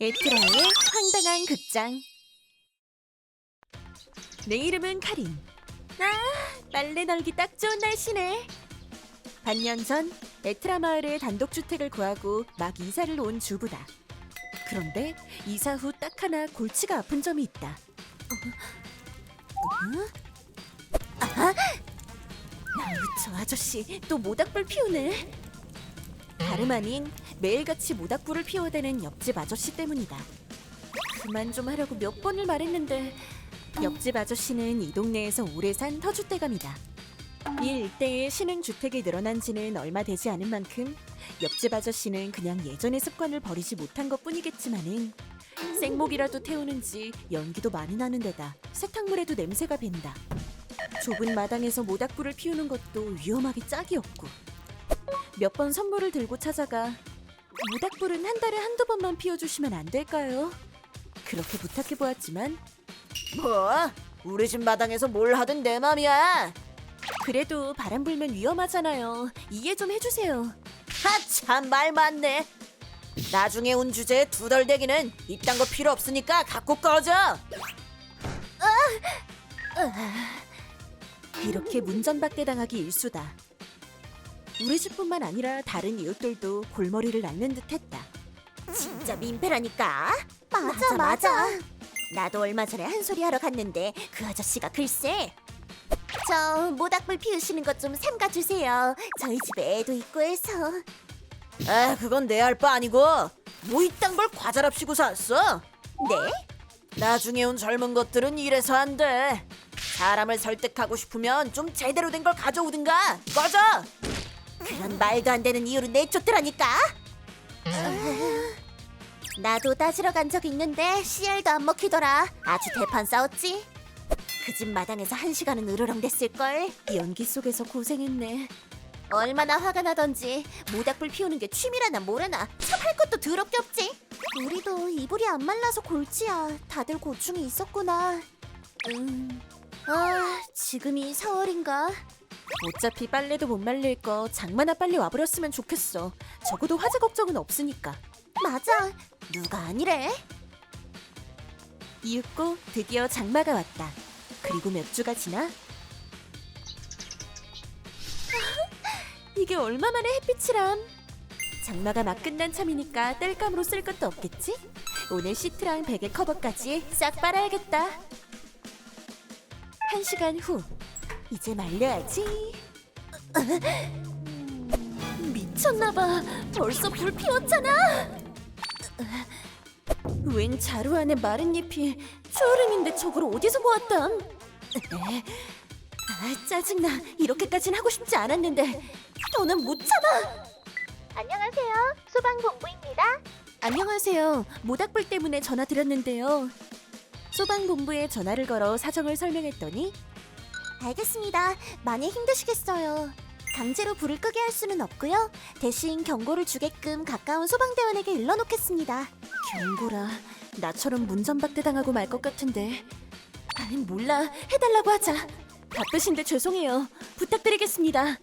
에트라의 황당한 극장. 내 이름은 카린. 빨래 널기 딱 좋은 날씨네. 반년 전 에트라 마을에 단독주택을 구하고 막 이사를 온 주부다. 그런데 이사 후 딱 하나 골치가 아픈 점이 있다. 저 아저씨 또 모닥불 피우네. 다름 아닌 매일같이 모닥불을 피워대는 옆집 아저씨 때문이다. 그만 좀 하라고 몇 번을 말했는데 옆집 아저씨는 이 동네에서 오래 산 터줏대감이다. 이 일대에 신흥주택이 늘어난 지는 얼마 되지 않은 만큼 옆집 아저씨는 그냥 예전의 습관을 버리지 못한 것뿐이겠지만은 생목이라도 태우는지 연기도 많이 나는 데다 세탁물에도 냄새가 밴다. 좁은 마당에서 모닥불을 피우는 것도 위험하기 짝이 없고 몇 번 선물을 들고 찾아가 모닥불은 한 달에 한두 번만 피워주시면 안 될까요? 그렇게 부탁해보았지만 뭐? 우리 집 마당에서 뭘 하든 내 맘이야. 그래도 바람 불면 위험하잖아요. 이해 좀 해주세요. 참 말 많네. 나중에 운 주제에 두덜대기는 이딴 거 필요 없으니까 갖고 꺼져. 이렇게 문전박대 당하기 일수다. 우리 집뿐만 아니라 다른 이웃들도 골머리를 앓는 듯했다. 진짜 민폐라니까. 맞아. 나도 얼마 전에 한 소리 하러 갔는데 그 아저씨가 글쎄. 저 모닥불 피우시는 것 좀 삼가주세요. 저희 집에 애도 있고 해서. 그건 내 할 바 아니고 뭐 이딴 걸 과자랍시고 샀어? 네? 나중에 온 젊은 것들은 이래서 안 돼. 사람을 설득하고 싶으면 좀 제대로 된 걸 가져오든가. 꺼져! 그런 말도 안 되는 이유로 내쫓더라니까. 나도 따지러 간 적 있는데 씨알도 안 먹히더라. 아주 대판 싸웠지. 그 집 마당에서 1시간은 으르렁댔을걸. 연기 속에서 고생했네. 얼마나 화가 나던지 모닥불 피우는 게 취미라나 뭐라나 참 할 것도 더럽게 없지. 우리도 이불이 안 말라서 골치야. 다들 고충이 있었구나. 지금이 4월인가? 어차피 빨래도 못 말릴 거 장마나 빨리 와버렸으면 좋겠어. 적어도 화재 걱정은 없으니까. 맞아. 누가 아니래? 이윽고 드디어 장마가 왔다. 그리고 몇 주가 지나 이게 얼마만의 햇빛이람. 장마가 막 끝난 참이니까 땔감으로 쓸 것도 없겠지? 오늘 시트랑 베개 커버까지 싹 빨아야겠다. 1시간 후 이제 말려야지. 미쳤나봐. 벌써 불 피웠잖아. 웬 자루 안에 마른 잎이 초여름인데 저걸 어디서 모았담? 짜증나. 이렇게까진 하고 싶지 않았는데 더는 못 참아. 안녕하세요. 소방본부입니다. 안녕하세요. 모닥불 때문에 전화 드렸는데요. 소방본부에 전화를 걸어 사정을 설명했더니 알겠습니다. 많이 힘드시겠어요. 강제로 불을 끄게 할 수는 없고요. 대신 경고를 주게끔 가까운 소방대원에게 일러놓겠습니다. 경고라. 나처럼 문전박대 당하고 말 것 같은데. 아니 몰라. 해달라고 하자. 바쁘신데 죄송해요. 부탁드리겠습니다.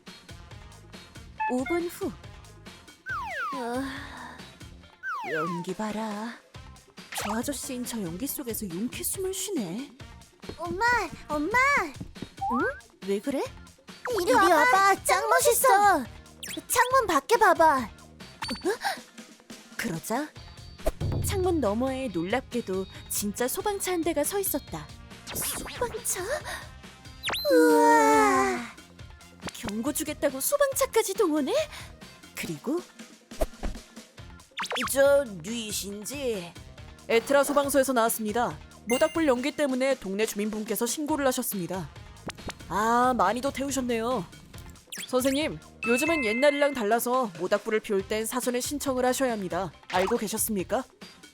5분 후. 연기 봐라. 저 아저씨인 저 연기 속에서 용케 숨을 쉬네. 엄마! 왜 그래? 이리 와봐. 짱 멋있어. 창문 밖에 봐봐. 그러자 창문 너머에 놀랍게도 진짜 소방차 한 대가 서 있었다. 소방차? 우와. 경고 주겠다고 소방차까지 동원해? 그리고 저 뉘신지? 에트라 소방서에서 나왔습니다. 모닥불 연기 때문에 동네 주민분께서 신고를 하셨습니다. 많이도 태우셨네요. 선생님, 요즘은 옛날이랑 달라서 모닥불을 피울 땐 사전에 신청을 하셔야 합니다. 알고 계셨습니까?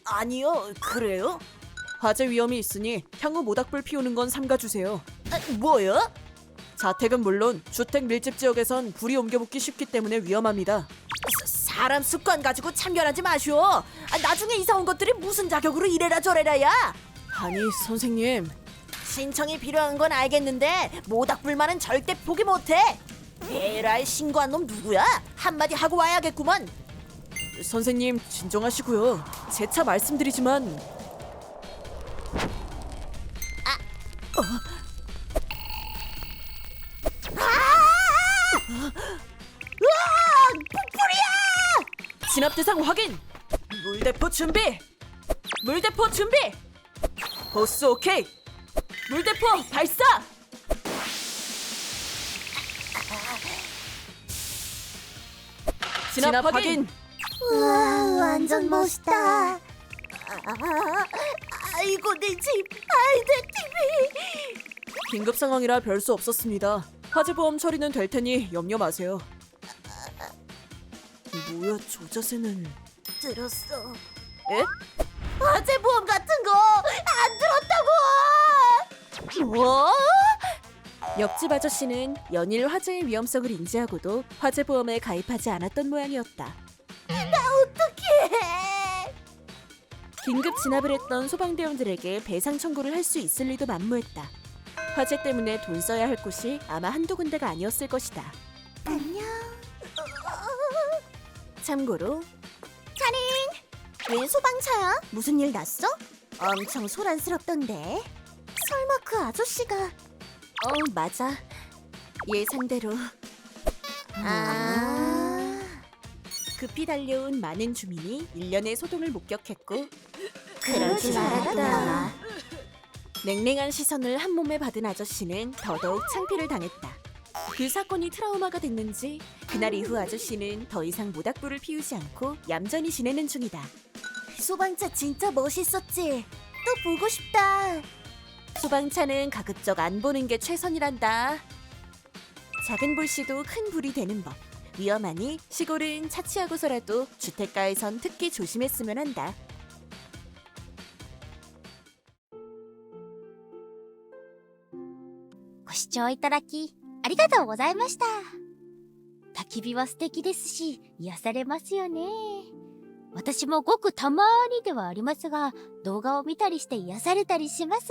아니요, 그래요? 화재 위험이 있으니 향후 모닥불 피우는 건 삼가주세요. 뭐요? 자택은 물론 주택 밀집 지역에선 불이 옮겨붙기 쉽기 때문에 위험합니다. 사람 습관 가지고 참견하지 마시오. 나중에 이사 온 것들이 무슨 자격으로 이래라 저래라야. 아니 선생님, 신청이 필요한 건 알겠는데 모닥불만은 절대 포기 못해. 에라이, 신고한 놈 누구야? 한마디 하고 와야겠구먼. 선생님 진정하시고요. 재차 말씀드리지만 진압 대상 확인. 물대포 준비. 물대포 준비. 보스 오케이. 물대포 발사. 진압 확인. 우와, 완전 멋있다. 아이고 내 집, 아이 내 TV. 긴급 상황이라 별 수 없었습니다. 화재 보험 처리는 될 테니 염려 마세요. 뭐야 저 자세는? 들었어. 에? 화재 보험 같은 거 안 들었다고. 뭐? 옆집 아저씨는 연일 화재의 위험성을 인지하고도 화재 보험에 가입하지 않았던 모양이었다. 어떡해. 긴급 진압을 했던 소방대원들에게 배상 청구를 할 수 있을 리도 만무했다. 화재 때문에 돈 써야 할 곳이 아마 한두 군데가 아니었을 것이다. 안녕. 참고로 웬 소방차야? 무슨 일 났어? 엄청 소란스럽던데. 설마 그 아저씨가? 맞아. 예상대로 급히 달려온 많은 주민이 일련의 소동을 목격했고 그럴 줄 알았다. 냉랭한 시선을 한 몸에 받은 아저씨는 더더욱 창피를 당했다. 그 사건이 트라우마가 됐는지 그날 이후 아저씨는 더 이상 모닥불을 피우지 않고 얌전히 지내는 중이다. 소방차 진짜 멋있었지. 또 보고 싶다. 소방차는 가급적 안 보는 게 최선이란다. 작은 불씨도 큰 불이 되는 법. 위험하니 시골은 차치하고서라도 주택가에선 특히 조심했으면 한다. ご視聴いただきありがとうございました。焚き火は素敵ですし、癒されますよね。私もごくたまにではありますが、動画を見たりして癒されたりします。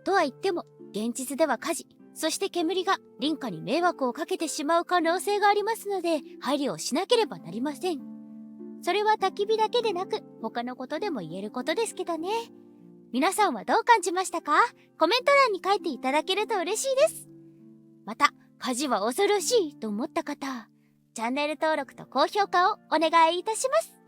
とは言っても、現実では火事、そして煙が林家に迷惑をかけてしまう可能性がありますので、配慮をしなければなりません。それは焚き火だけでなく、他のことでも言えることですけどね。皆さんはどう感じましたか？コメント欄に書いていただけると嬉しいです。また、火事は恐ろしいと思った方、チャンネル登録と高評価をお願いいたします。